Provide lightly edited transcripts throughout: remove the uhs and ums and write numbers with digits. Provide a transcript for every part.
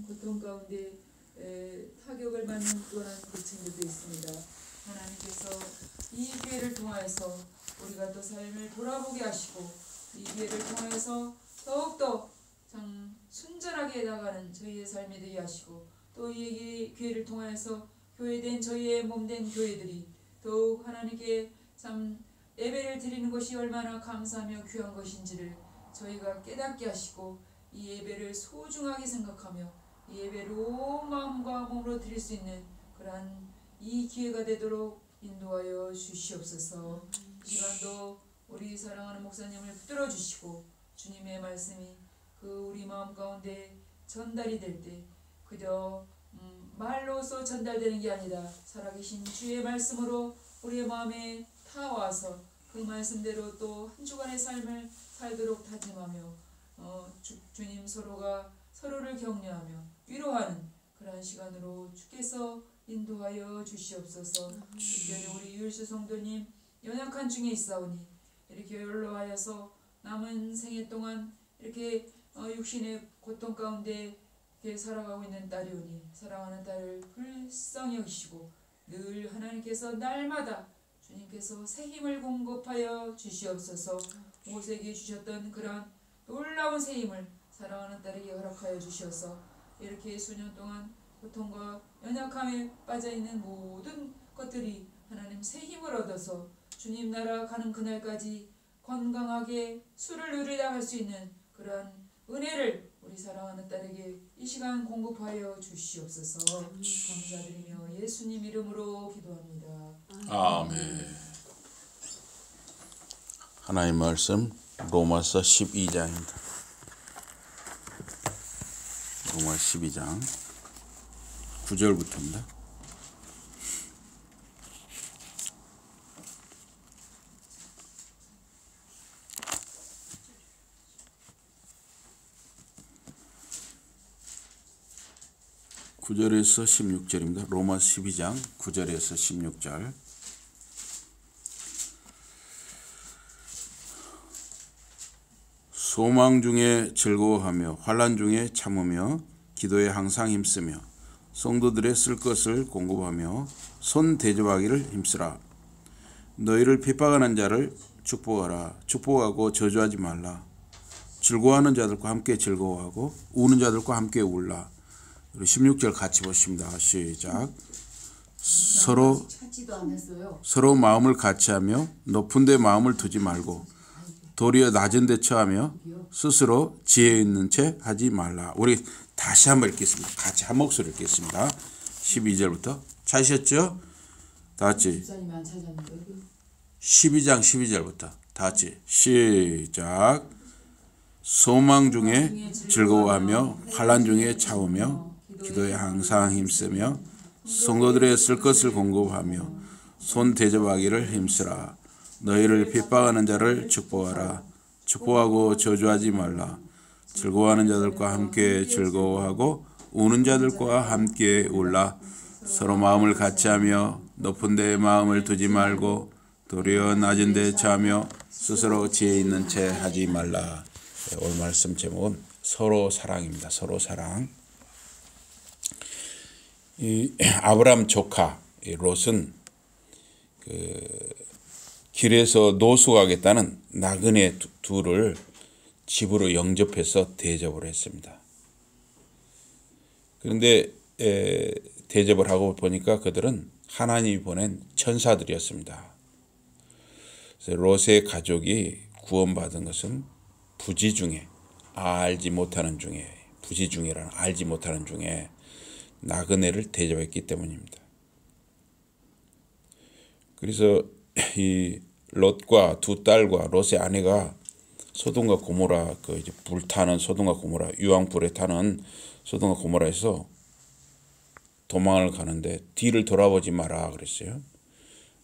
고통 가운데 타격을 받는 또한 그친구도 있습니다. 하나님께서 이 기회를 통하여서 우리가 또 삶을 돌아보게 하시고 이 기회를 통하여서 더욱더 참 순전하게 나가는 저희의 삶이 되게 하시고 또 이 기회를 통하여서 교회된 저희의 몸된 교회들이 더욱 하나님께 참 예배를 드리는 것이 얼마나 감사하며 귀한 것인지를 저희가 깨닫게 하시고 이 예배를 소중하게 생각하며 이 예배를 온 마음과 몸으로 드릴 수 있는 그러한 이 기회가 되도록 인도하여 주시옵소서. 이 시간도 우리 사랑하는 목사님을 붙들어 주시고 주님의 말씀이 그 우리 마음 가운데 전달이 될 때 그저 말로서 전달되는 게 아니라 살아계신 주의 말씀으로 우리의 마음에 타와서 그 말씀대로 또 한 주간의 삶을 살도록 다짐하며 주님 서로가 서로를 격려하며 위로하는 그러한 시간으로 주께서 인도하여 주시옵소서. 특별히 우리 유일수 성도님 연약한 중에 있사오니 이렇게 연로하여서 남은 생애 동안 이렇게 육신의 고통 가운데 이렇게 살아가고 있는 딸이오니 사랑하는 딸을 불쌍히 여기시고 늘 하나님께서 날마다 주님께서 새 힘을 공급하여 주시옵소서. 모세에게 주셨던 그러한 놀라운 새 힘을 사랑하는 딸에게 허락하여 주셔서 이렇게 수년 동안 고통과 연약함에 빠져있는 모든 것들이 하나님 새 힘을 얻어서 주님 나라 가는 그날까지 건강하게 수를 누리다 갈 수 있는 그러한 은혜를 우리 사랑하는 딸에게 이 시간 공급하여 주시옵소서. 감사드리며 예수님 이름으로 기도합니다. 아멘. 하나님 말씀 로마서 12장입니다. 로마 12장 9절부터입니다. (9절에서) (16절입니다) 로마 12장 9절에서 16절. 소망 중에 즐거워하며 환난 중에 참으며 기도에 항상 힘쓰며 성도들의 쓸 것을 공급하며 손 대접하기를 힘쓰라. 너희를 핍박하는 자를 축복하라. 축복하고 저주하지 말라. 즐거워하는 자들과 함께 즐거워하고 우는 자들과 함께 울라. 16절 같이 보십니다. 시작. 서로 마음을 같이하며 높은 데 마음을 두지 말고 도리어 낮은 데 처하며 스스로 지혜 있는 채 하지 말라. 우리 다시 한번 읽겠습니다. 같이 한 목소리 읽겠습니다. 12절부터 찾으셨죠? 다 같이 12장 12절부터 다 같이 시작. 소망 중에 즐거워하며 환난 중에 참으며 기도에 항상 힘쓰며 성도들의 쓸 것을 공급하며 손 대접하기를 힘쓰라. 너희를 핍박하는 자를 축복하라. 축복하고 저주하지 말라. 즐거워하는 자들과 함께 즐거워하고 우는 자들과 함께 울라. 서로 마음을 같이하며 높은 데에 마음을 두지 말고 도리어 낮은 데에 처하며 스스로 지혜 있는 채 하지 말라. 오늘 말씀 제목은 서로 사랑입니다. 서로 사랑. 이 아브람 조카 롯은 길에서 노숙하겠다는 나그네 둘을 집으로 영접해서 대접을 했습니다. 그런데 대접을 하고 보니까 그들은 하나님이 보낸 천사들이었습니다. 그래서 롯의 가족이 구원받은 것은 부지 중에 알지 못하는 중에 부지 중이라는 알지 못하는 중에 나그네를 대접했기 때문입니다. 그래서 이 롯과 두 딸과 롯의 아내가 소돔과 고모라 그 이제 불타는 소돔과 고모라 유황불에 타는 소돔과 고모라에서 도망을 가는데 뒤를 돌아보지 마라 그랬어요.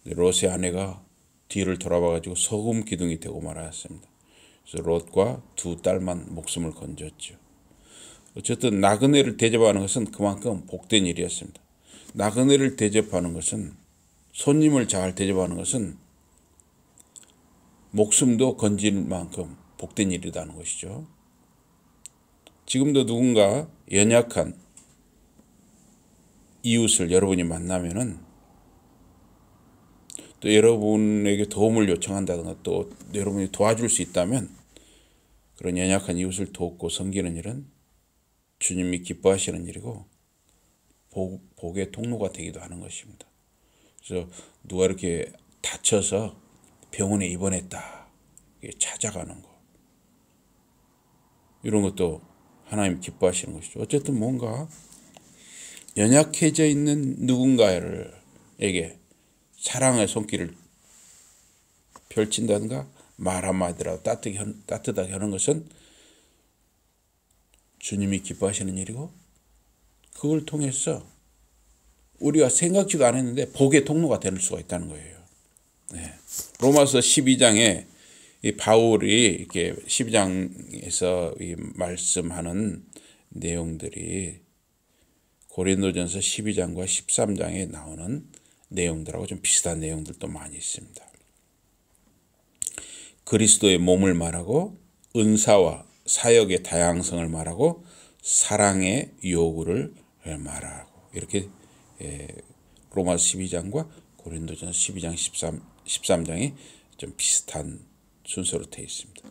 롯의 아내가 뒤를 돌아봐가지고 소금 기둥이 되고 말았습니다. 그래서 롯과 두 딸만 목숨을 건졌죠. 어쨌든 나그네를 대접하는 것은 그만큼 복된 일이었습니다. 나그네를 대접하는 것은 손님을 잘 대접하는 것은 목숨도 건질 만큼 복된 일이라는 것이죠. 지금도 누군가 연약한 이웃을 여러분이 만나면은 또 여러분에게 도움을 요청한다든가 또 여러분이 도와줄 수 있다면 그런 연약한 이웃을 돕고 섬기는 일은 주님이 기뻐하시는 일이고 복의 통로가 되기도 하는 것입니다. 그래서 누가 이렇게 다쳐서 병원에 입원했다 찾아가는 거 이런 것도 하나님 기뻐하시는 것이죠. 어쨌든 뭔가 연약해져 있는 누군가에게 사랑의 손길을 펼친다든가 말 한마디라도 따뜻하게 하는 것은 주님이 기뻐하시는 일이고 그걸 통해서 우리가 생각지도 않았는데 복의 통로가 될 수가 있다는 거예요. 네. 로마서 12장에 이 바울이 이렇게 12장에서 이 말씀하는 내용들이 고린도전서 12장과 13장에 나오는 내용들하고 좀 비슷한 내용들도 많이 있습니다. 그리스도의 몸을 말하고 은사와 사역의 다양성을 말하고 사랑의 요구를 말하고 이렇게 로마서 12장과 고린도전서 12장 13장이 좀 비슷한 순서로 되어 있습니다.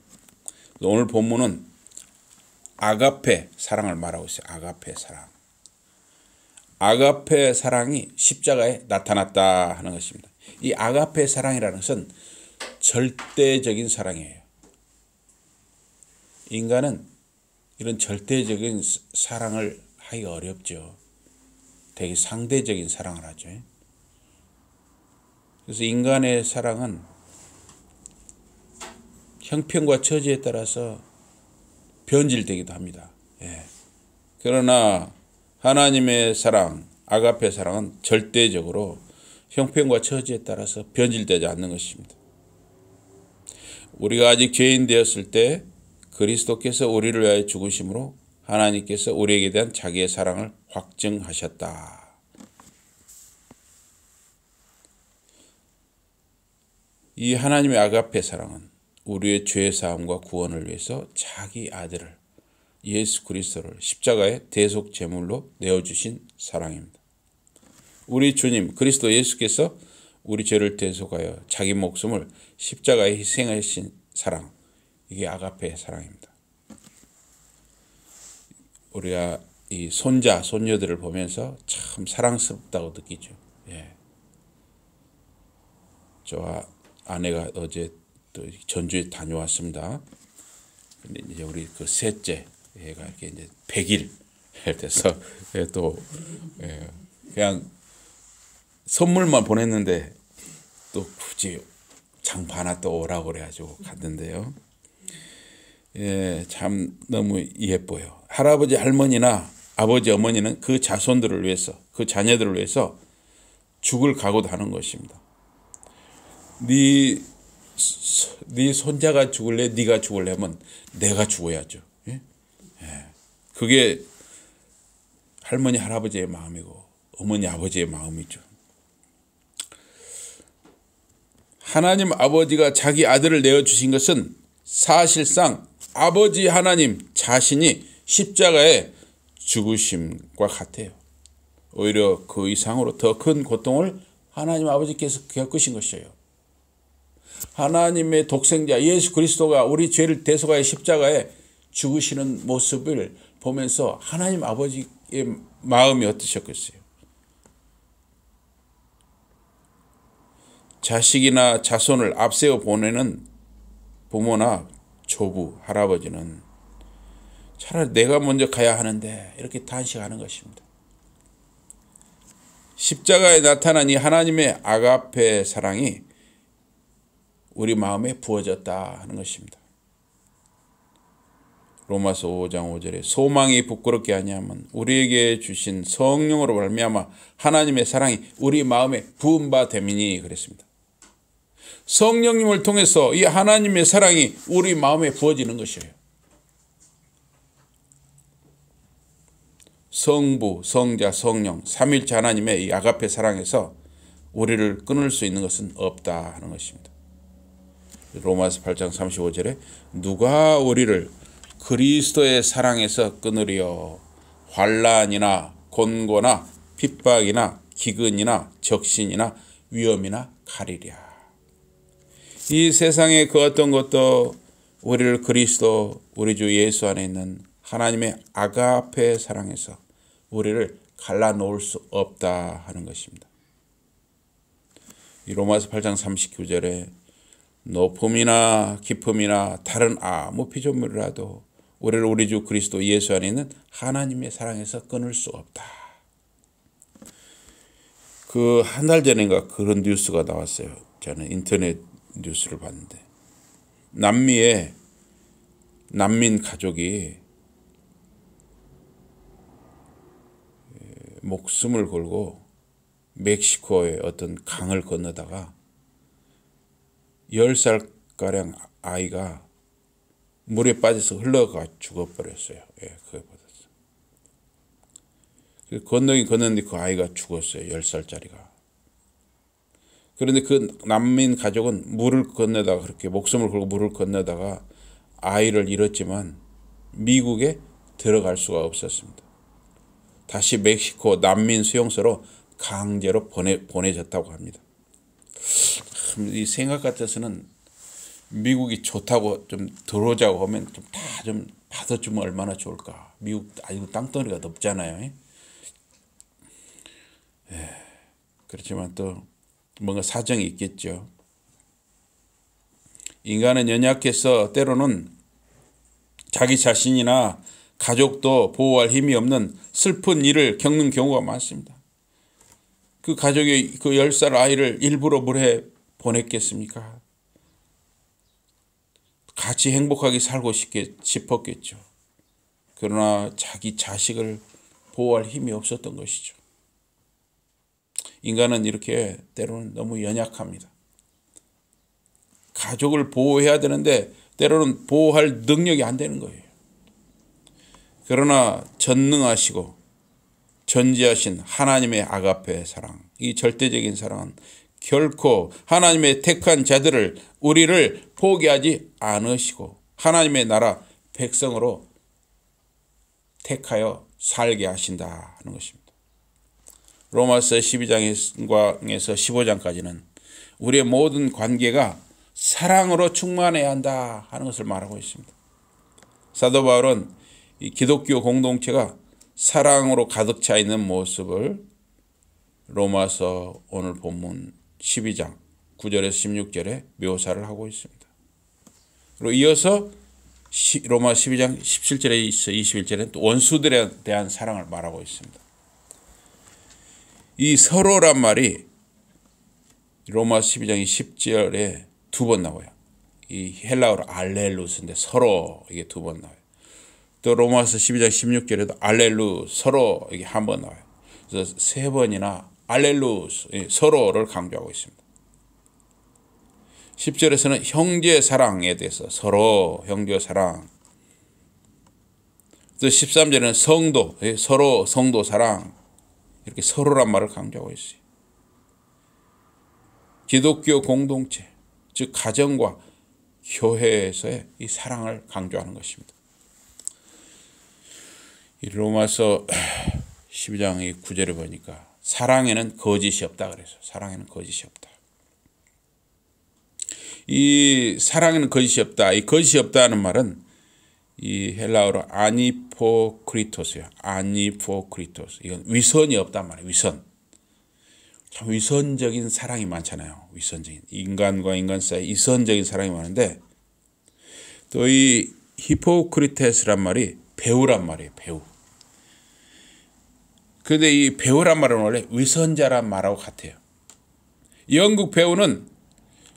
오늘 본문은 아가페 사랑을 말하고 있어요. 아가페 사랑. 아가페 사랑이 십자가에 나타났다 하는 것입니다. 이 아가페 사랑이라는 것은 절대적인 사랑이에요. 인간은 이런 절대적인 사랑을 하기가 어렵죠. 되게 상대적인 사랑을 하죠. 그래서 인간의 사랑은 형편과 처지에 따라서 변질되기도 합니다. 그러나 하나님의 사랑, 아가페 사랑은 절대적으로 형편과 처지에 따라서 변질되지 않는 것입니다. 우리가 아직 죄인 되었을 때 그리스도께서 우리를 위하여 죽으심으로 하나님께서 우리에게 대한 자기의 사랑을 확증하셨다. 이 하나님의 아가페 사랑은 우리의 죄 사함과 구원을 위해서 자기 아들을 예수 그리스도를 십자가의 대속 제물로 내어주신 사랑입니다. 우리 주님 그리스도 예수께서 우리 죄를 대속하여 자기 목숨을 십자가에 희생하신 사랑, 이게 아가페 사랑입니다. 우리가 이 손자, 손녀들을 보면서 참 사랑스럽다고 느끼죠. 저와 아내가 어제 또 전주에 다녀왔습니다. 근데 이제 우리 그 셋째 얘가 이렇게 이제 100일 돼서 또 그냥 선물만 보냈는데 또 굳이 장바 하나 또 오라고 그래가지고 갔는데요. 참 너무 예뻐요. 할아버지 할머니나 아버지 어머니는 그 자손들을 위해서 그 자녀들을 위해서 죽을 각오도 하는 것입니다. 네 손자가 죽을래 네가 죽을래면 내가 죽어야죠. 그게 할머니 할아버지의 마음이고 어머니 아버지의 마음이죠. 하나님 아버지가 자기 아들을 내어주신 것은 사실상 아버지 하나님 자신이 십자가에 죽으심과 같아요. 오히려 그 이상으로 더 큰 고통을 하나님 아버지께서 겪으신 것이에요. 하나님의 독생자 예수 그리스도가 우리 죄를 대속하여 십자가에 죽으시는 모습을 보면서 하나님 아버지의 마음이 어떠셨겠어요? 자식이나 자손을 앞세워 보내는 부모나 조부, 할아버지는 차라리 내가 먼저 가야 하는데 이렇게 단식하는 것입니다. 십자가에 나타난 이 하나님의 아가페 사랑이 우리 마음에 부어졌다 하는 것입니다. 로마서 5장 5절에 소망이 부끄럽게 아니하면 우리에게 주신 성령으로 말미암아 하나님의 사랑이 우리 마음에 부은 바 됨이니 그랬습니다. 성령님을 통해서 이 하나님의 사랑이 우리 마음에 부어지는 것이에요. 성부, 성자, 성령, 삼일체 하나님의 이 아가페 사랑에서 우리를 끊을 수 있는 것은 없다 하는 것입니다. 로마서 8장 35절에 누가 우리를 그리스도의 사랑에서 끊으리요? 환난이나 곤고나 핍박이나 기근이나 적신이나 위험이나 가리랴. 이 세상의 그 어떤 것도 우리를 그리스도 우리 주 예수 안에 있는 하나님의 아가페 사랑에서 우리를 갈라놓을 수 없다 하는 것입니다. 이 로마서 8장 39절에 높음이나 깊음이나 다른 아무 피조물이라도 우리를 우리 주 그리스도 예수 안에 있는 하나님의 사랑에서 끊을 수 없다. 그 한 달 전인가 그런 뉴스가 나왔어요. 저는 인터넷 뉴스를 봤는데 남미의 난민 가족이 목숨을 걸고 멕시코의 어떤 강을 건너다가 10살가량 아이가 물에 빠져서 흘러가 죽어버렸어요. 예, 그거 받았어요. 건너는데 그 아이가 죽었어요. 10살짜리가. 그런데 그 난민 가족은 물을 건너다가 그렇게 목숨을 걸고 물을 건너다가 아이를 잃었지만 미국에 들어갈 수가 없었습니다. 다시 멕시코 난민 수용소로 강제로 보내졌다고 합니다. 이 생각 같아서는 미국이 좋다고 좀 들어오자고 하면 좀 다 좀 받아주면 얼마나 좋을까. 미국 아주 땅덩어리가 넓잖아요. 그렇지만 또 뭔가 사정이 있겠죠. 인간은 연약해서 때로는 자기 자신이나 가족도 보호할 힘이 없는 슬픈 일을 겪는 경우가 많습니다. 그 가족이 그 10살 아이를 일부러 물에 보냈겠습니까? 같이 행복하게 살고 싶었겠죠. 그러나 자기 자식을 보호할 힘이 없었던 것이죠. 인간은 이렇게 때로는 너무 연약합니다. 가족을 보호해야 되는데 때로는 보호할 능력이 안 되는 거예요. 그러나 전능하시고 전지하신 하나님의 아가페 사랑, 이 절대적인 사랑은 결코 하나님의 택한 자들을 우리를 포기하지 않으시고 하나님의 나라 백성으로 택하여 살게 하신다 하는 것입니다. 로마서 12장에서 15장까지는 우리의 모든 관계가 사랑으로 충만해야 한다 하는 것을 말하고 있습니다. 사도 바울은 이 기독교 공동체가 사랑으로 가득 차 있는 모습을 로마서 오늘 본문 12장 9절에서 16절에 묘사를 하고 있습니다. 그리고 이어서 로마 12장 17절에 21절에 또 원수들에 대한 사랑을 말하고 있습니다. 이 서로란 말이 로마 12장 10절에 두 번 나와요. 이 헬라어로 알렐루스인데 서로 이게 두 번 나와요. 또 로마서 12장 16절에도 알렐루 서로 이게 한 번 나와요. 그래서 세 번이나 알렐루스 서로를 강조하고 있습니다. 10절에서는 형제 사랑에 대해서 서로 형제 사랑. 또 13절에는 성도 서로 성도 사랑 이렇게 서로란 말을 강조하고 있어요. 기독교 공동체 즉 가정과 교회에서의 이 사랑을 강조하는 것입니다. 이 로마서 12장 9절에 보니까 사랑에는 거짓이 없다 그래서 사랑에는 거짓이 없다. 이 사랑에는 거짓이 없다. 이 거짓이 없다는 말은 이 헬라어로 아니포크리토스예요. 아니포크리토스. 이건 위선이 없단 말이에요. 위선. 참 위선적인 사랑이 많잖아요. 위선적인 인간과 인간 사이 이선적인 사랑이 많은데 또 이 히포크리테스란 말이 배우란 말이에요. 배우. 그런데 이 배우란 말은 원래 위선자란 말하고 같아요. 연극 배우는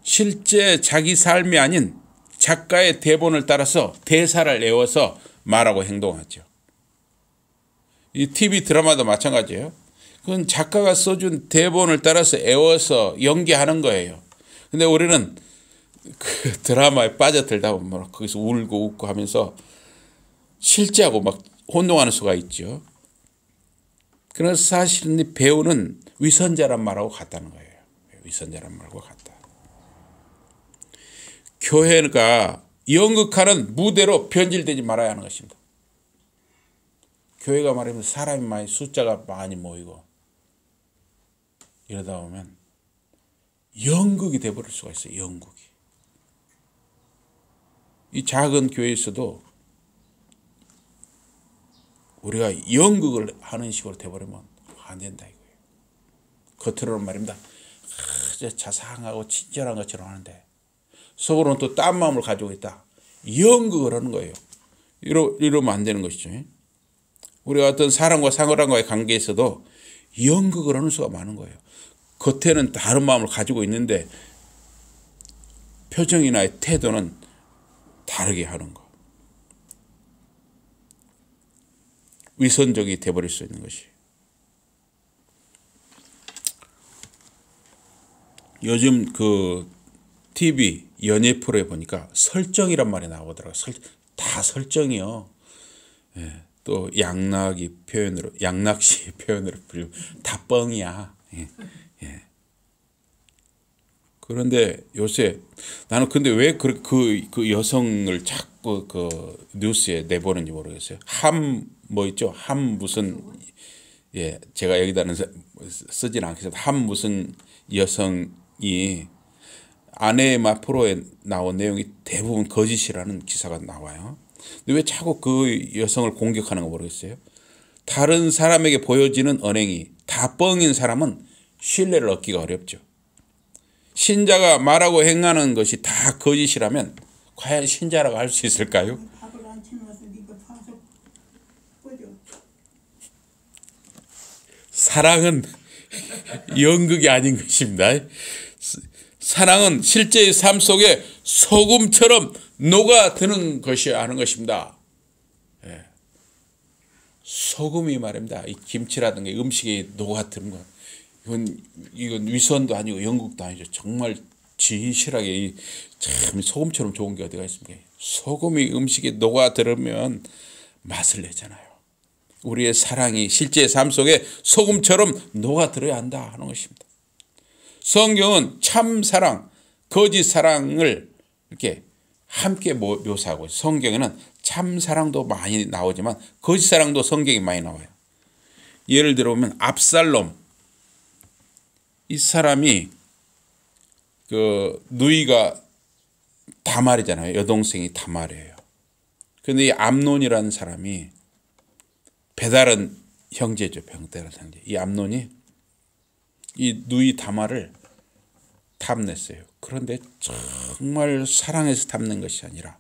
실제 자기 삶이 아닌 작가의 대본을 따라서 대사를 외워서 말하고 행동하죠. 이 TV 드라마도 마찬가지예요. 그건 작가가 써준 대본을 따라서 외워서 연기하는 거예요. 근데 우리는 그 드라마에 빠져들다 보면 거기서 울고 웃고 하면서 실제하고 막 혼동하는 수가 있죠. 그래서 사실은 이 배우는 위선자란 말하고 같다는 거예요. 위선자란 말하고 같다. 교회가 연극하는 무대로 변질되지 말아야 하는 것입니다. 교회가 말하면 사람이 많이 숫자가 많이 모이고 이러다 보면 연극이 돼버릴 수가 있어요. 연극이. 이 작은 교회에서도 우리가 연극을 하는 식으로 돼버리면 안 된다 이거예요. 겉으로는 말입니다. 자상하고 친절한 것처럼 하는데 속으로는 또 딴 마음을 가지고 있다. 연극을 하는 거예요. 이러면 안 되는 것이죠. 우리가 어떤 사람과 사람과의 관계에서도 연극을 하는 수가 많은 거예요. 겉에는 다른 마음을 가지고 있는데 표정이나 태도는 다르게 하는 거. 위선적이 돼버릴 수 있는 것이. 요즘 그 TV 연예 프로에 보니까 설정이란 말이 나오더라고요. 다 설정이요. 예, 또 양락씨 표현으로 불리고 다 뻥이야. 예, 예. 그런데 요새 나는 근데 왜 그 여성을 자꾸 그 뉴스에 내보는지 모르겠어요. 뭐 있죠? 무슨 예, 제가 여기다는 쓰진 않겠습니다. 무슨 여성이 아내의 맛 프로에 나온 내용이 대부분 거짓이라는 기사가 나와요. 근데 왜 자꾸 그 여성을 공격하는 거 모르겠어요. 다른 사람에게 보여지는 언행이 다 뻥인 사람은 신뢰를 얻기가 어렵죠. 신자가 말하고 행하는 것이 다 거짓이라면 과연 신자라고 할 수 있을까요? 사랑은 연극이 아닌 것입니다. 사랑은 실제의 삶 속에 소금처럼 녹아드는 것이 아는 것입니다. 예. 소금이 말입니다. 이 김치라든가 음식에 녹아드는 것. 이건 위선도 아니고 연극도 아니죠. 정말 진실하게 참 소금처럼 좋은 게 어디가 있습니까? 소금이 음식에 녹아들으면 맛을 내잖아요. 우리의 사랑이 실제의 삶 속에 소금처럼 녹아들어야 한다 하는 것입니다. 성경은 참 사랑, 거짓 사랑을 이렇게 함께 묘사하고 있어요. 성경에는 참 사랑도 많이 나오지만 거짓 사랑도 성경에 많이 나와요. 예를 들어보면 압살롬, 이 사람이 그 누이가 다말이잖아요. 여동생이 다말이에요. 그런데 이 암논이라는 사람이 배다른 형제죠. 배다른 형제. 이 암논이 이 누이 다말을 탐냈어요. 그런데 정말 사랑해서 탐낸 것이 아니라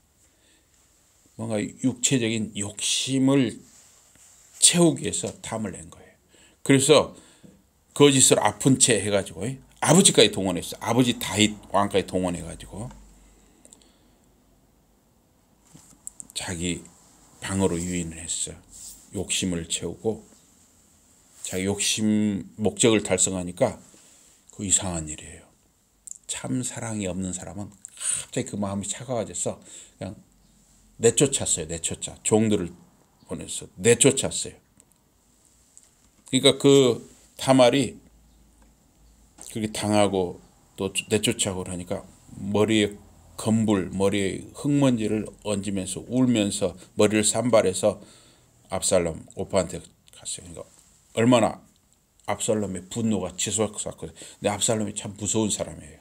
뭔가 육체적인 욕심을 채우기 위해서 탐을 낸 거예요. 그래서 거짓으로 아픈 채 해가지고 아버지까지 동원했어요. 아버지 다윗 왕까지 동원해가지고 자기 방으로 유인을 했어요. 욕심을 채우고 자기 욕심 목적을 달성하니까 그 이상한 일이에요. 참 사랑이 없는 사람은 갑자기 그 마음이 차가워져서 그냥 내쫓았어요. 종들을 보내서 내쫓았어요. 그러니까 그 다말이 그렇게 당하고 또 내쫓아고 하니까 머리에 머리에 흙먼지를 얹으면서 울면서 머리를 산발해서 압살롬 오빠한테 갔어요. 그러니까 얼마나 압살롬의 분노가 치솟았거든요. 근데 압살롬이 참 무서운 사람이에요.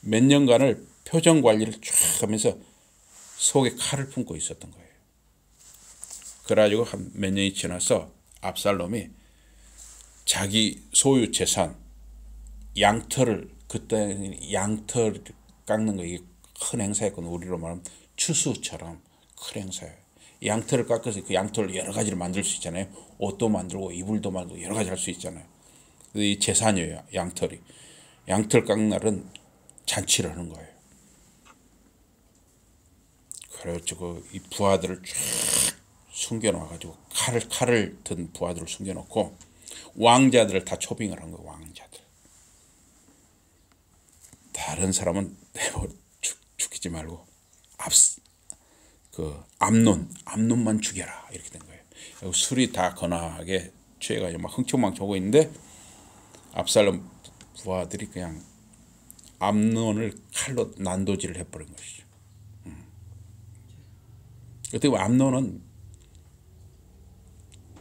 몇 년간을 표정 관리를 쫙 하면서 속에 칼을 품고 있었던 거예요. 그래가지고 한 몇 년이 지나서 압살롬이 자기 소유 재산 양털을, 그때 양털 깎는 거 이게 큰 행사였거든요. 우리로 말하면 추수처럼 큰 행사예요. 양털을 깎아서 그 양털을 여러 가지를 만들 수 있잖아요. 옷도 만들고 이불도 만들고 여러 가지 할 수 있잖아요. 이 재산이에요. 양털이. 양털 깎는 날은 잔치를 하는 거예요. 그래가지고 이 부하들을 쫙 숨겨놓아가지고 칼을 든 부하들을 숨겨놓고 왕자들을 다 초빙을 한 거예요. 왕자들. 다른 사람은 죽이지 말고 암논만 죽여라 이렇게 된 거예요. 술이 다 거나하게 취해가지고 막 흥청망청 오고 있는데 압살롬 부하들이 그냥 암논을 칼로 난도질을 해버린 것이죠. 어떻게 보면 암논은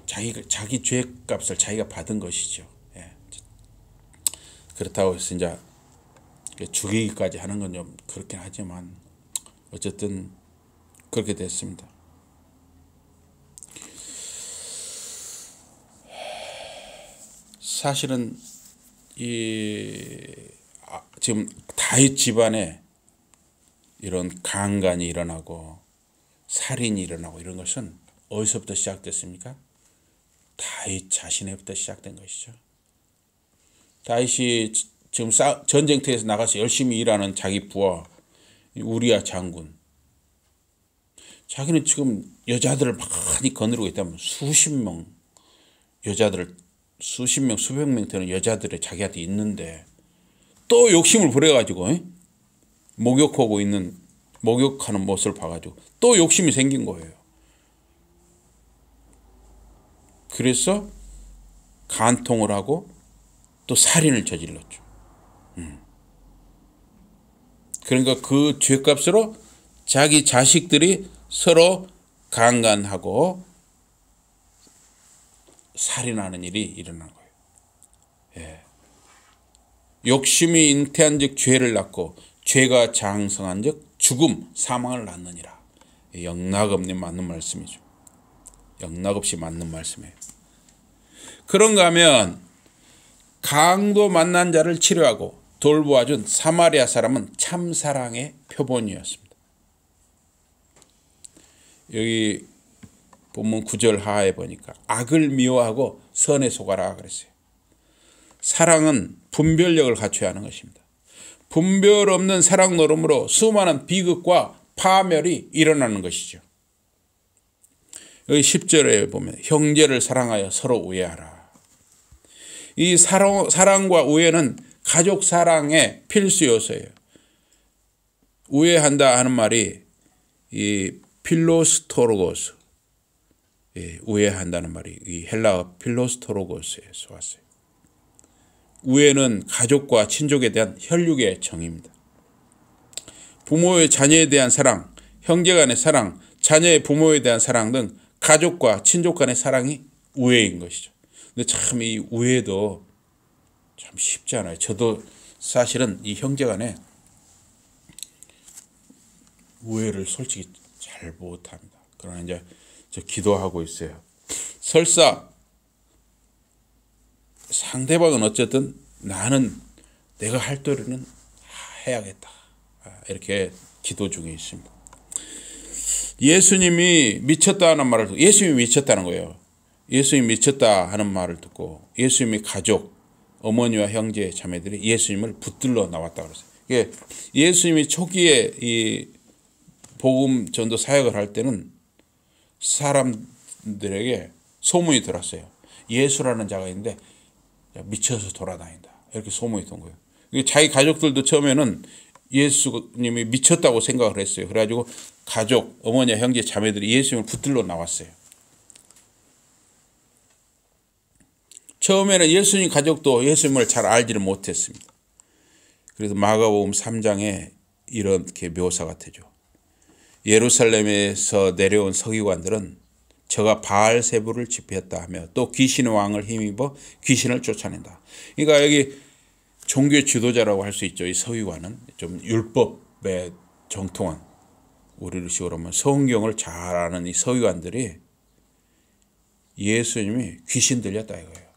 자기 죄값을 자기가 받은 것이죠. 예. 그렇다고 해서 이제 죽이기까지 하는 건 좀 그렇긴 하지만 어쨌든 그렇게 됐습니다. 사실은 지금 다윗 집안에 이런 강간이 일어나고 살인이 일어나고 이런 것은 어디서부터 시작됐습니까? 다윗 자신에부터 시작된 것이죠. 다윗이 지금 전쟁터에서 나가서 열심히 일하는 자기 부하 우리야 장군, 자기는 지금 여자들을 많이 거느리고 있다면 수십 명 여자들을 수십 명 수백 명 되는 여자들이 자기한테 있는데 또 욕심을 부려가지고 목욕하는 모습을 봐가지고 또 욕심이 생긴 거예요. 그래서 간통을 하고 또 살인을 저질렀죠. 그러니까 그 죄값으로 자기 자식들이 서로 강간하고 살인하는 일이 일어난 거예요. 예. 욕심이 잉태한즉 죄를 낳고 죄가 장성한즉 죽음 사망을 낳느니라. 영락없이 맞는 말씀이죠. 영락없이 맞는 말씀이에요. 그런가 하면 강도 만난 자를 치료하고 돌보아준 사마리아 사람은 참 사랑의 표본이었습니다. 여기 본문 9절 하에 보니까 악을 미워하고 선에 속하라 그랬어요. 사랑은 분별력을 갖춰야 하는 것입니다. 분별 없는 사랑 노름으로 수많은 비극과 파멸이 일어나는 것이죠. 여기 10절에 보면 형제를 사랑하여 서로 우애하라. 이 사랑과 우애는 가족 사랑의 필수 요소예요. 우애한다 하는 말이 이 필로스토로고스, 우애한다는 말이 이 헬라어 필로스토로고스에서 왔어요. 우애는 가족과 친족에 대한 혈육의 정의입니다. 부모의 자녀에 대한 사랑, 형제 간의 사랑, 자녀의 부모에 대한 사랑 등 가족과 친족 간의 사랑이 우애인 것이죠. 근데 참 이 우애도 참 쉽지 않아요. 저도 사실은 이 형제 간에 우애를 솔직히 잘 못합니다. 그러나 이제 저 기도하고 있어요. 설사 상대방은 어쨌든 나는 내가 할 도리는 해야겠다. 이렇게 기도 중에 있습니다. 예수님이 미쳤다 하는 말을 듣고, 예수님이 미쳤다는 거예요. 예수님이 미쳤다 하는 말을 듣고 예수님이 가족, 어머니와 형제, 자매들이 예수님을 붙들러 나왔다 그랬어요. 예수님이 초기에 이 복음 전도 사역을 할 때는 사람들에게 소문이 들었어요. 예수라는 자가 있는데 미쳐서 돌아다닌다. 이렇게 소문이 든 거예요. 자기 가족들도 처음에는 예수님이 미쳤다고 생각을 했어요. 그래가지고 가족, 어머니와 형제, 자매들이 예수님을 붙들러 나왔어요. 처음에는 예수님 가족도 예수님을 잘 알지를 못했습니다. 그래서 마가복음 3장에 이렇게 묘사가 되죠. 예루살렘에서 내려온 서기관들은 저가 바알세부를 집회했다 하며 또 귀신의 왕을 힘입어 귀신을 쫓아낸다. 그러니까 여기 종교의 지도자라고 할 수 있죠. 이 서기관은 좀 율법에 정통한, 우리로 식으로 하면 성경을 잘 아는 이 서기관들이 예수님이 귀신 들렸다 이거예요.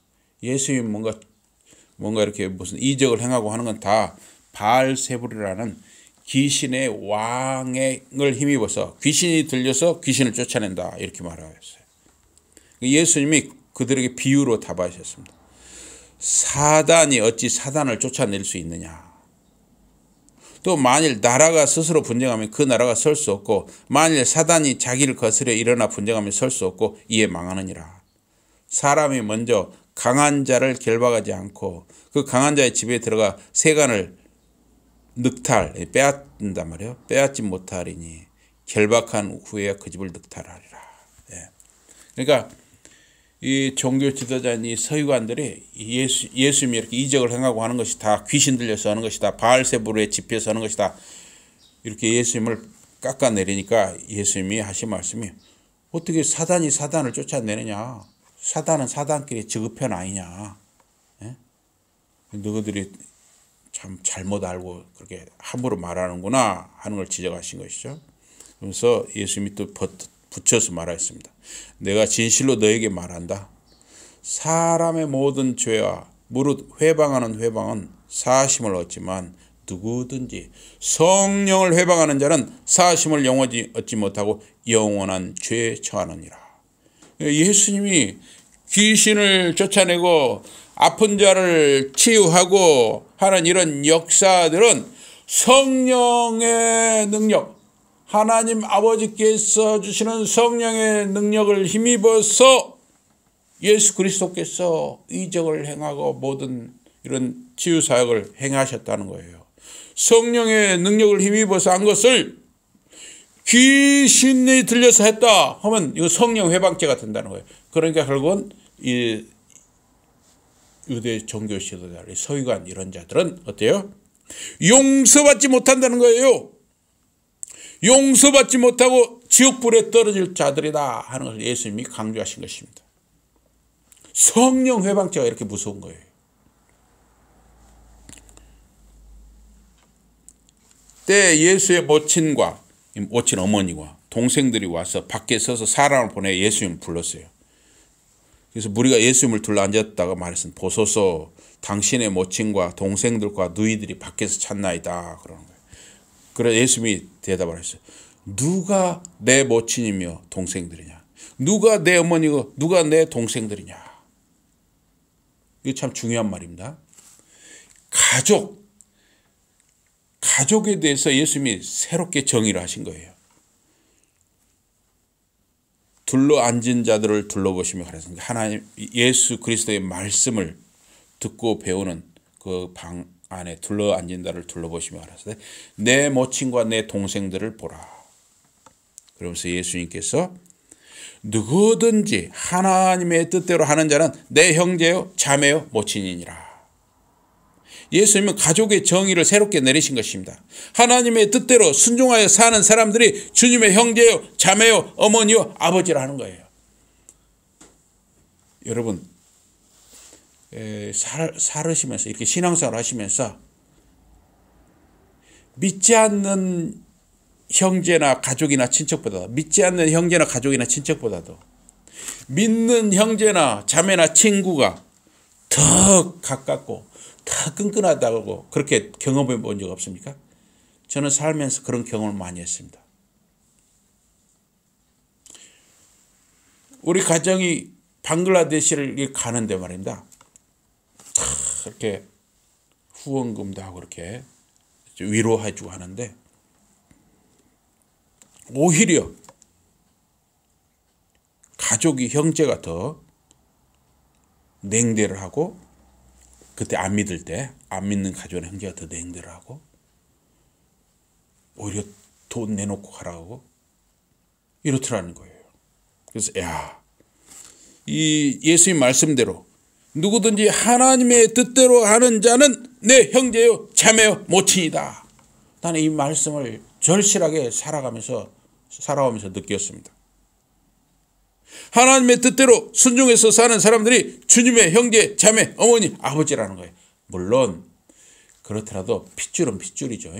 예수님 뭔가 이렇게 무슨 이적을 행하고 하는 건 다 바알세불이라는 귀신의 왕을 힘입어서 귀신이 들려서 귀신을 쫓아낸다 이렇게 말하였어요. 예수님이 그들에게 비유로 답하셨습니다. 사단이 어찌 사단을 쫓아낼 수 있느냐. 또 만일 나라가 스스로 분쟁하면 그 나라가 설 수 없고 만일 사단이 자기를 거스려 일어나 분쟁하면 설 수 없고 이에 망하느니라. 사람이 먼저 강한 자를 결박하지 않고 그 강한 자의 집에 들어가 세간을 빼앗는단 말이에요. 빼앗지 못하리니 결박한 후에 그 집을 늑탈하리라. 그러니까 이 종교 지도자인 이 서기관들이 예수님이 이렇게 이적을 행하고 하는 것이 다 귀신 들려서 하는 것이다. 바알세부르의 집회에서 하는 것이다. 이렇게 예수님을 깎아내리니까 예수님이 하신 말씀이 어떻게 사단이 사단을 쫓아내느냐. 사단은 사단끼리 지급편 아니냐. 너희들이 참 잘못 알고 그렇게 함부로 말하는구나 하는 걸 지적하신 것이죠. 그래서 예수님이 또 붙여서 말하였습니다. 내가 진실로 너에게 말한다. 사람의 모든 죄와 무릇 회방하는 회방은 사하심을 얻지만 누구든지 성령을 회방하는 자는 사하심을 영원히 얻지 못하고 영원한 죄에 처하느니라. 예수님이 귀신을 쫓아내고 아픈 자를 치유하고 하는 이런 역사들은 성령의 능력, 하나님 아버지께서 주시는 성령의 능력을 힘입어서 예수 그리스도께서 이적을 행하고 모든 이런 치유 사역을 행하셨다는 거예요. 성령의 능력을 힘입어서 한 것을 귀신이 들려서 했다 하면 이거 성령 회방죄가 된다는 거예요. 그러니까 결국은 이 유대 종교 지도자, 서기관 이런 자들은 어때요? 용서받지 못한다는 거예요. 용서받지 못하고 지옥불에 떨어질 자들이다 하는 것을 예수님이 강조하신 것입니다. 성령 회방죄가 이렇게 무서운 거예요. 때 예수의 모친 어머니와 동생들이 와서 밖에 서서 사람을 보내 예수님을 불렀어요. 그래서 무리가 예수님을 둘러앉았다가 말했습니다. 보소서 당신의 모친과 동생들과 누이들이 밖에서 찾나이다 그러는 거예요. 그래서 예수님이 대답을 했어요. 누가 내 모친이며 동생들이냐? 누가 내 어머니고 누가 내 동생들이냐? 이거 참 중요한 말입니다. 가족에 대해서 예수님이 새롭게 정의를 하신 거예요. 둘러앉은 자들을 둘러보시며 가르쳤습니다. 하나님 예수 그리스도의 말씀을 듣고 배우는 그 방 안에 둘러앉은 자를 둘러보시며 가르쳤는데 내 모친과 내 동생들을 보라. 그러면서 예수님께서 누구든지 하나님의 뜻대로 하는 자는 내 형제요 자매요 모친이니라. 예수님은 가족의 정의를 새롭게 내리신 것입니다. 하나님의 뜻대로 순종하여 사는 사람들이 주님의 형제요 자매요 어머니요 아버지라는 거예요. 여러분 살으시면서 이렇게 신앙생활 하시면서 믿지 않는 형제나 가족이나 친척보다 믿지 않는 형제나 가족이나 친척보다도 믿는 형제나 자매나 친구가 더 가깝고 더 끈끈하다고 그렇게 경험해 본 적 없습니까? 저는 살면서 그런 경험을 많이 했습니다. 우리 가정이 방글라데시를 가는데 말입니다. 이렇게 후원금도 하고 이렇게 위로해주고 하는데 오히려 가족이 형제가 더 냉대를 하고 그때 안 믿을 때 안 믿는 가족의 형제가 더 냉대를 하고 오히려 돈 내놓고 가라고 이렇더라는 거예요. 그래서 이 예수님 말씀대로 누구든지 하나님의 뜻대로 하는 자는 내 형제요 자매요 모친이다. 나는 이 말씀을 절실하게 살아가면서 느꼈습니다. 하나님의 뜻대로 순종해서 사는 사람들이 주님의 형제, 자매, 어머니, 아버지라는 거예요. 물론 그렇더라도 핏줄은 핏줄이죠.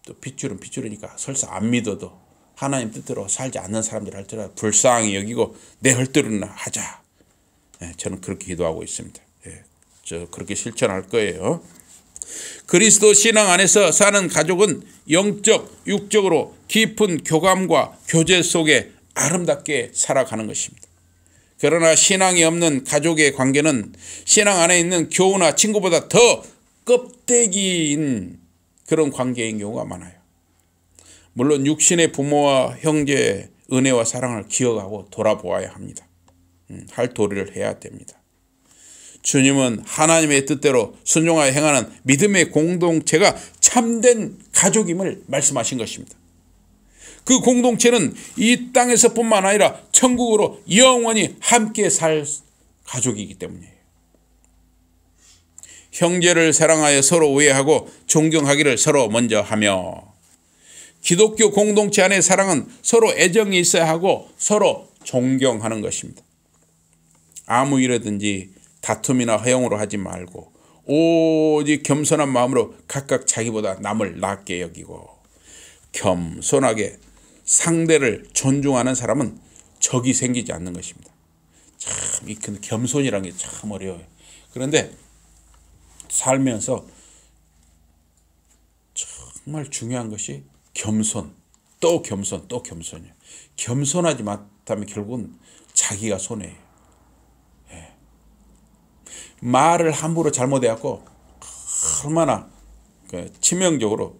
또 핏줄은 핏줄이니까 설사 안 믿어도 하나님 뜻대로 살지 않는 사람들 할지라도 불쌍히 여기고 내 헐대로나 하자. 저는 그렇게 기도하고 있습니다. 저 그렇게 실천할 거예요. 그리스도 신앙 안에서 사는 가족은 영적, 육적으로 깊은 교감과 교제 속에 아름답게 살아가는 것입니다. 그러나 신앙이 없는 가족의 관계는 신앙 안에 있는 교우나 친구보다 더 껍데기인 그런 관계인 경우가 많아요. 물론 육신의 부모와 형제의 은혜와 사랑을 기억하고 돌아보아야 합니다. 할 도리를 해야 됩니다. 주님은 하나님의 뜻대로 순종하여 행하는 믿음의 공동체가 참된 가족임을 말씀하신 것입니다. 그 공동체는 이 땅에서뿐만 아니라 천국으로 영원히 함께 살 가족이기 때문이에요. 형제를 사랑하여 서로 우애하고 존경하기를 서로 먼저 하며 기독교 공동체 안의 사랑은 서로 애정이 있어야 하고 서로 존경하는 것입니다. 아무 일이든지 다툼이나 허용으로 하지 말고 오직 겸손한 마음으로 각각 자기보다 남을 낮게 여기고 겸손하게 상대를 존중하는 사람은 적이 생기지 않는 것입니다. 참, 이 겸손이라는 게 참 어려워요. 그런데 살면서 정말 중요한 것이 겸손, 또 겸손, 또 겸손이에요. 겸손하지 못하면 결국은 자기가 손해예요. 예. 말을 함부로 잘못해갖고 얼마나 치명적으로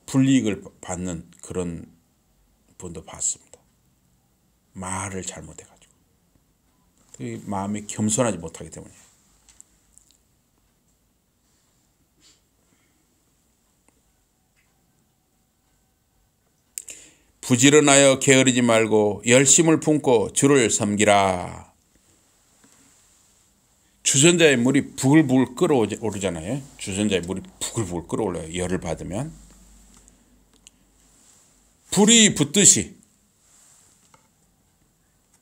불이익을 받는 그런 분도 봤습니다. 말을 잘못해가지고. 마음이 겸손하지 못하기 때문이에요. 부지런하여 게으르지 말고 열심을 품고 주를 섬기라. 주전자의 물이 부글부글 끓어오르잖아요. 주전자의 물이 부글부글 끓어올라요. 열을 받으면. 불이 붙듯이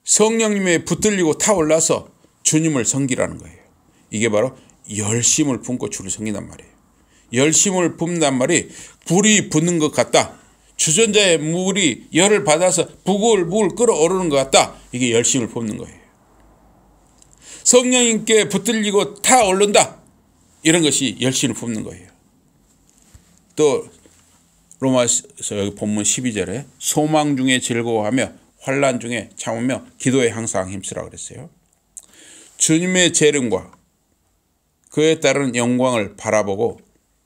성령님의 붙들리고 타올라서 주님을 섬기라는 거예요. 이게 바로 열심을 품고 주를 섬긴단 말이에요. 열심을 품는단 말이 불이 붙는 것 같다. 주전자의 물이 열을 받아서 부글부글 끓어오르는 것 같다. 이게 열심을 품는 거예요. 성령님께 붙들리고 타오른다. 이런 것이 열심을 품는 거예요. 또 로마서 여기 본문 12절에 소망 중에 즐거워하며 환난 중에 참으며 기도에 항상 힘쓰라 그랬어요. 주님의 재림과 그에 따른 영광을 바라보고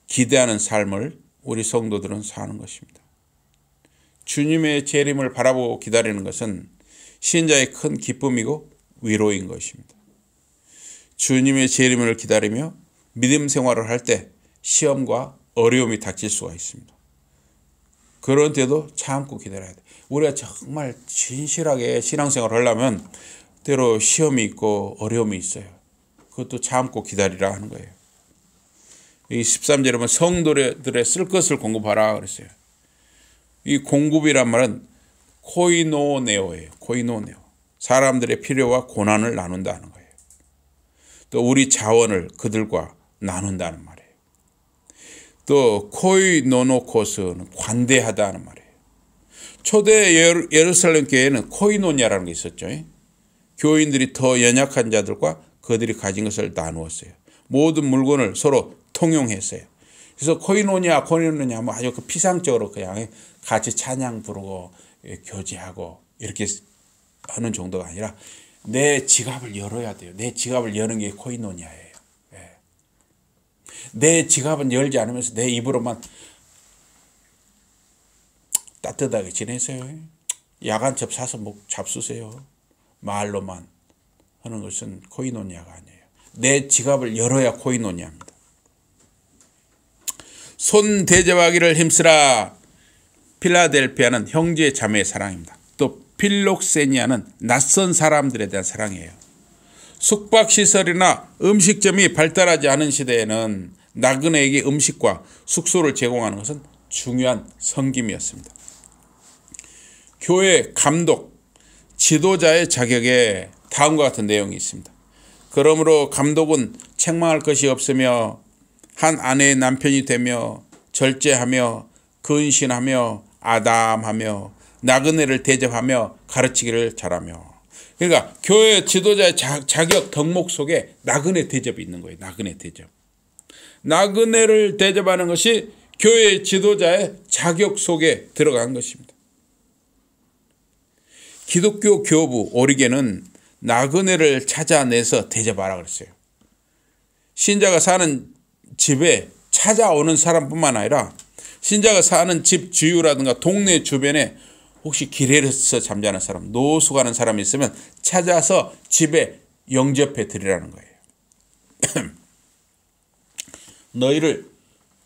기대하는 삶을 우리 성도들은 사는 것입니다. 주님의 재림을 바라보고 기다리는 것은 신자의 큰 기쁨이고 위로인 것입니다. 주님의 재림을 기다리며 믿음 생활을 할 때 시험과 어려움이 닥칠 수가 있습니다. 그런 때도 참고 기다려야 돼. 우리가 정말 진실하게 신앙생활을 하려면 때로 시험이 있고 어려움이 있어요. 그것도 참고 기다리라 하는 거예요. 이 13절에 보면 성도들의 쓸 것을 공급하라 그랬어요. 이 공급이란 말은 코이노네오예요. 코이노네오. 사람들의 필요와 고난을 나눈다는 거예요. 또 우리 자원을 그들과 나눈다는 말이에요. 또 코이노노코스는 관대하다는 말이에요. 초대 예루살렘 교회에는 코이노냐라는 게 있었죠. 교인들이 더 연약한 자들과 그들이 가진 것을 나누었어요. 모든 물건을 서로 통용했어요. 그래서 코이노냐 하면 아주 피상적으로 그냥 같이 찬양 부르고 교제하고 이렇게 하는 정도가 아니라 내 지갑을 열어야 돼요. 내 지갑을 여는 게 코이노냐예요. 내 지갑은 열지 않으면서 내 입으로만 따뜻하게 지내세요. 야간첩 사서 잡수세요. 말로만 하는 것은 코이노냐가 아니에요. 내 지갑을 열어야 코이노냐입니다. 손 대접하기를 힘쓰라. 필라델피아는 형제 자매의 사랑입니다. 또 필록세니아는 낯선 사람들에 대한 사랑이에요. 숙박시설이나 음식점이 발달하지 않은 시대에는 나그네에게 음식과 숙소를 제공하는 것은 중요한 섬김이었습니다. 교회 감독, 지도자의 자격에 다음과 같은 내용이 있습니다. 그러므로 감독은 책망할 것이 없으며 한 아내의 남편이 되며 절제하며 근신하며 아담하며 나그네를 대접하며 가르치기를 잘하며. 그러니까 교회 지도자의 자격 덕목 속에 나그네 대접이 있는 거예요. 나그네 대접. 나그네를 대접하는 것이 교회 지도자의 자격 속에 들어간 것입니다. 기독교 교부 오리게는 나그네를 찾아내서 대접하라 그랬어요. 신자가 사는 집에 찾아오는 사람뿐만 아니라 신자가 사는 집 주유라든가 동네 주변에 혹시 길에서 잠자는 사람, 노숙하는 사람이 있으면 찾아서 집에 영접해 드리라는 거예요. 너희를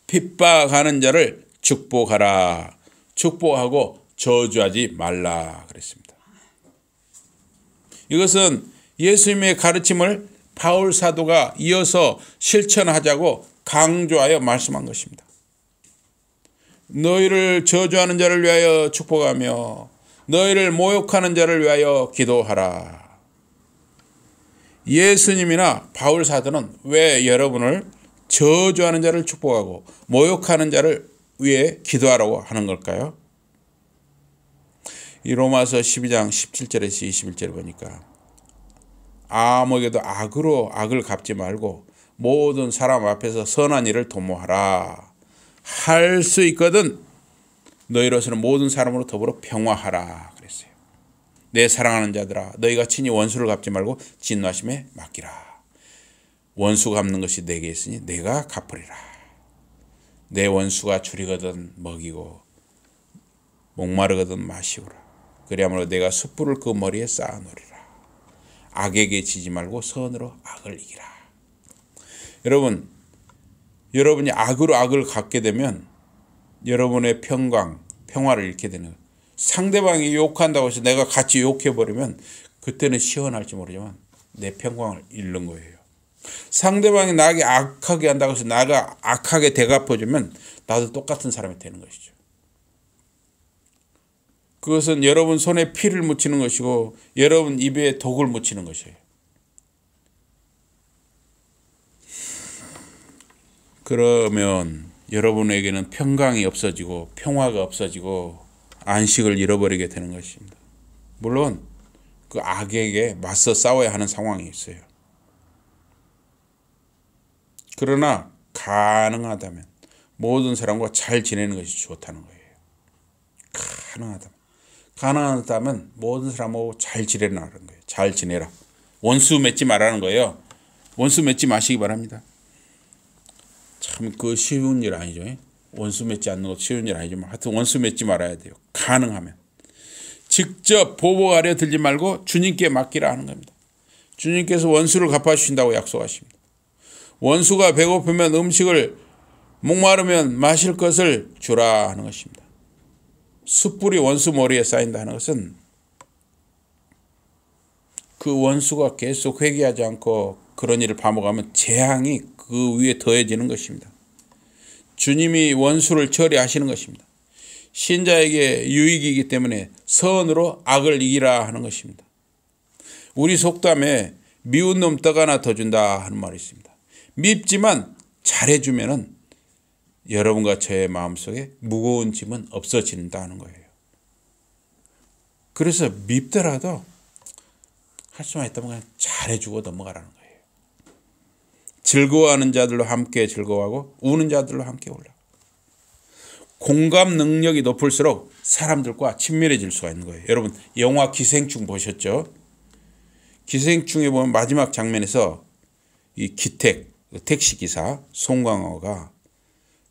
핍박하는 자를 축복하라. 축복하고 저주하지 말라 그랬습니다. 이것은 예수님의 가르침을 바울 사도가 이어서 실천하자고 강조하여 말씀한 것입니다. 너희를 저주하는 자를 위하여 축복하며 너희를 모욕하는 자를 위하여 기도하라. 예수님이나 바울 사도는 왜 여러분을 저주하는 자를 축복하고 모욕하는 자를 위해 기도하라고 하는 걸까요? 이 로마서 12장 17절에서 21절에 보니까 아무에게도 악으로 악을 갚지 말고 모든 사람 앞에서 선한 일을 도모하라. 할 수 있거든 너희로서는 모든 사람으로 더불어 평화하라 그랬어요. 내 사랑하는 자들아 너희가 친히 원수를 갚지 말고 진노하심에 맡기라. 원수 갚는 것이 내게 있으니 내가 갚으리라. 내 원수가 줄이거든 먹이고 목마르거든 마시우라. 그리하므로 내가 숯불을 그 머리에 쌓아놓으리라. 악에게 지지 말고 선으로 악을 이기라. 여러분이 악으로 악을 갚게 되면 여러분의 평화를 잃게 되는 거예요. 상대방이 욕한다고 해서 내가 같이 욕해버리면 그때는 시원할지 모르지만 내 평강을 잃는 거예요. 상대방이 나에게 악하게 한다고 해서 나가 악하게 대갚아주면 나도 똑같은 사람이 되는 것이죠. 그것은 여러분 손에 피를 묻히는 것이고 여러분 입에 독을 묻히는 것이에요. 그러면 여러분에게는 평강이 없어지고 평화가 없어지고 안식을 잃어버리게 되는 것입니다. 물론 그 악에게 맞서 싸워야 하는 상황이 있어요. 그러나 가능하다면 모든 사람과 잘 지내는 것이 좋다는 거예요. 가능하다면 모든 사람하고 잘 지내라는 거예요. 잘 지내라. 원수 맺지 말라는 거예요. 원수 맺지 마시기 바랍니다. 참 그 쉬운 일 아니죠. 원수 맺지 않는 것도 쉬운 일 아니지만 하여튼 원수 맺지 말아야 돼요. 가능하면. 직접 보복하려 들지 말고 주님께 맡기라 하는 겁니다. 주님께서 원수를 갚아주신다고 약속하십니다. 원수가 배고프면 음식을 목마르면 마실 것을 주라 하는 것입니다. 숯불이 원수 머리에 쌓인다 하는 것은 그 원수가 계속 회개하지 않고 그런 일을 반복하면 재앙이 그 위에 더해지는 것입니다. 주님이 원수를 처리하시는 것입니다. 신자에게 유익이기 때문에 선으로 악을 이기라 하는 것입니다. 우리 속담에 미운 놈 떡 하나 더 준다 하는 말이 있습니다. 밉지만 잘해주면은 여러분과 저의 마음속에 무거운 짐은 없어진다는 거예요. 그래서 밉더라도 할 수만 있다면 그냥 잘해주고 넘어가라는 거예요. 즐거워하는 자들로 함께 즐거워하고 우는 자들로 함께 올라. 공감 능력이 높을수록 사람들과 친밀해질 수가 있는 거예요. 여러분 영화 기생충 보셨죠? 기생충에 보면 마지막 장면에서 이 기택 택시기사 송강호가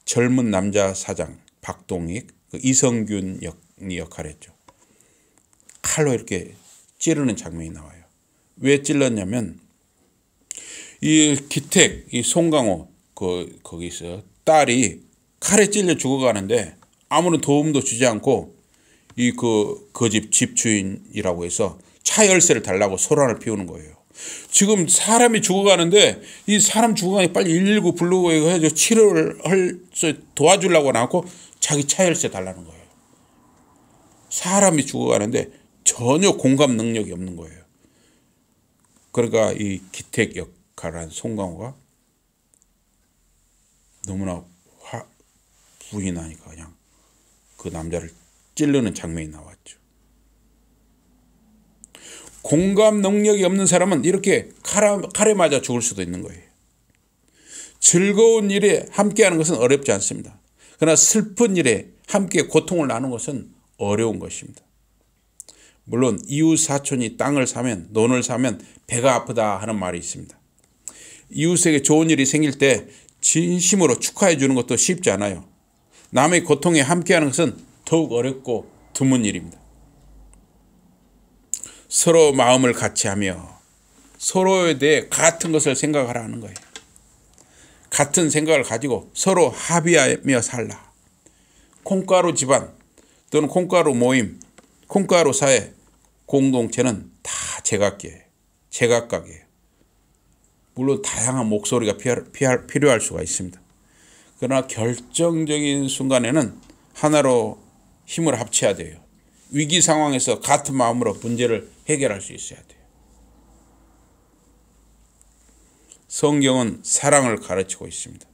젊은 남자 사장 박동익 이성균 역할을 했죠. 칼로 이렇게 찌르는 장면이 나와요. 왜 찔렀냐면 이 기택 이 송강호 거기서 딸이 칼에 찔려 죽어가는데 아무런 도움도 주지 않고 이 그 집 집주인이라고 해서 차 열쇠를 달라고 소란을 피우는 거예요. 지금 사람이 죽어가는데 이 사람 죽어가니 빨리 119 부르고 해가지고 치료를 도와주려고 나왔고 자기 차 열쇠 달라는 거예요. 사람이 죽어가는데 전혀 공감 능력이 없는 거예요. 그러니까 이 기택 역할을 한 송강호가 너무나 불이 나니까 그냥 그 남자를 찌르는 장면이 나왔죠. 공감 능력이 없는 사람은 이렇게 칼에 맞아 죽을 수도 있는 거예요. 즐거운 일에 함께하는 것은 어렵지 않습니다. 그러나 슬픈 일에 함께 고통을 나누는 것은 어려운 것입니다. 물론 이웃 사촌이 땅을 사면 논을 사면 배가 아프다 하는 말이 있습니다. 이웃에게 좋은 일이 생길 때 진심으로 축하해 주는 것도 쉽지 않아요. 남의 고통에 함께하는 것은 더욱 어렵고 드문 일입니다. 서로 마음을 같이 하며 서로에 대해 같은 것을 생각하라는 거예요. 같은 생각을 가지고 서로 합의하며 살라. 콩가루 집안 또는 콩가루 모임, 콩가루 사회, 공동체는 다 제각각이에요. 물론 다양한 목소리가 필요할 수가 있습니다. 그러나 결정적인 순간에는 하나로 힘을 합쳐야 돼요. 위기 상황에서 같은 마음으로 문제를 해결할 수 있어야 돼요. 성경은 사랑을 가르치고 있습니다.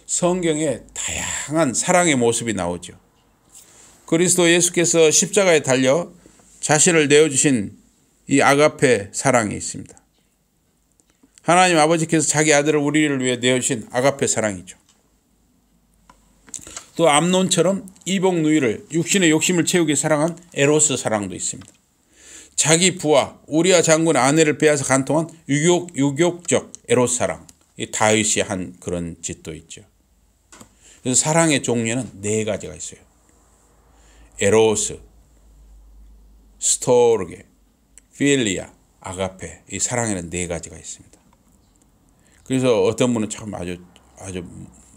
성경에 다양한 사랑의 모습이 나오죠. 그리스도 예수께서 십자가에 달려 자신을 내어주신 이 아가페 사랑이 있습니다. 하나님 아버지께서 자기 아들을 우리를 위해 내어주신 아가페 사랑이죠. 또 암논처럼 이복 누이를 육신의 욕심을 채우기 사랑한 에로스 사랑도 있습니다. 자기 부하 우리아 장군의 아내를 빼앗아 간통한 유격적 에로스 사랑, 이 다윗이 한 그런 짓도 있죠. 그래서 사랑의 종류는 네 가지가 있어요. 에로스, 스토르게, 필리아, 아가페, 이 사랑에는 네 가지가 있습니다. 그래서 어떤 분은 참 아주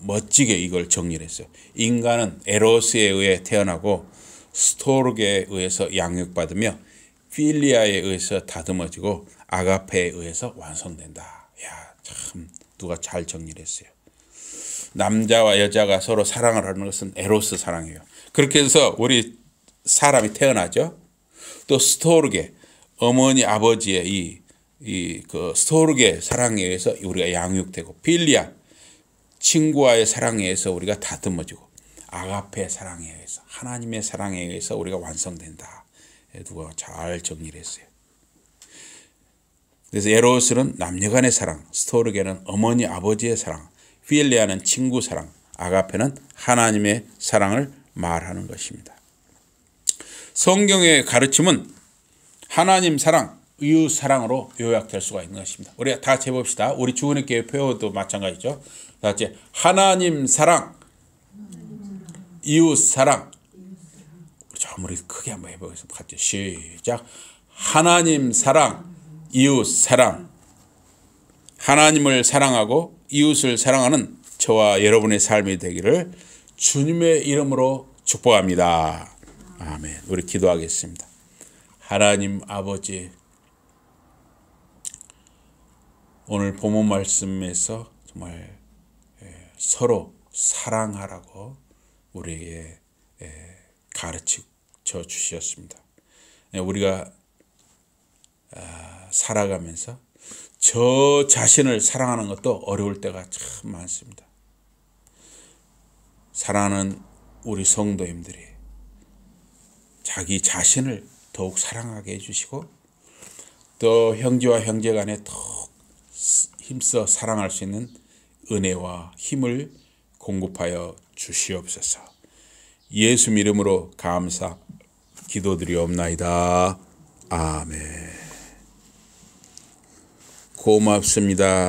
멋지게 이걸 정리를 했어요. 인간은 에로스에 의해 태어나고 스토르게에 의해서 양육받으며 필리아에 의해서 다듬어지고 아가페에 의해서 완성된다. 야, 참 누가 잘 정리를 했어요. 남자와 여자가 서로 사랑을 하는 것은 에로스 사랑이에요. 그렇게 해서 우리 사람이 태어나죠. 또 스토르게, 어머니 아버지의 그 스토르게 사랑에 의해서 우리가 양육되고, 필리아, 친구와의 사랑에 의해서 우리가 다듬어지고, 아가페 사랑에 의해서, 하나님의 사랑에 의해서 우리가 완성된다. 누가 잘 정리를 했어요. 그래서 에로스는 남녀간의 사랑, 스토르게는 어머니 아버지의 사랑, 필리아는 친구 사랑, 아가페는 하나님의 사랑을 말하는 것입니다. 성경의 가르침은 하나님 사랑, 이웃 사랑으로 요약될 수가 있는 것입니다. 우리 다 같이 해봅시다. 우리 주은혜 교회 표어도 마찬가지죠. 다 같이 하나님 사랑, 이웃 사랑. 우리 크게 한번 해보겠습니다. 같이 시작. 하나님 사랑, 이웃 사랑. 하나님을 사랑하고 이웃을 사랑하는 저와 여러분의 삶이 되기를 주님의 이름으로 축복합니다. 아멘. 우리 기도하겠습니다. 하나님 아버지, 오늘 본문 말씀에서 정말 서로 사랑하라고 우리에게 가르쳐 주셨습니다. 우리가 살아가면서 저 자신을 사랑하는 것도 어려울 때가 참 많습니다. 사랑하는 우리 성도님들이 자기 자신을 더욱 사랑하게 해주시고, 또 형제와 형제 간에 더욱 힘써 사랑할 수 있는 은혜와 힘을 공급하여 주시옵소서. 예수 이름으로 감사 기도드리옵나이다. 아멘. 고맙습니다.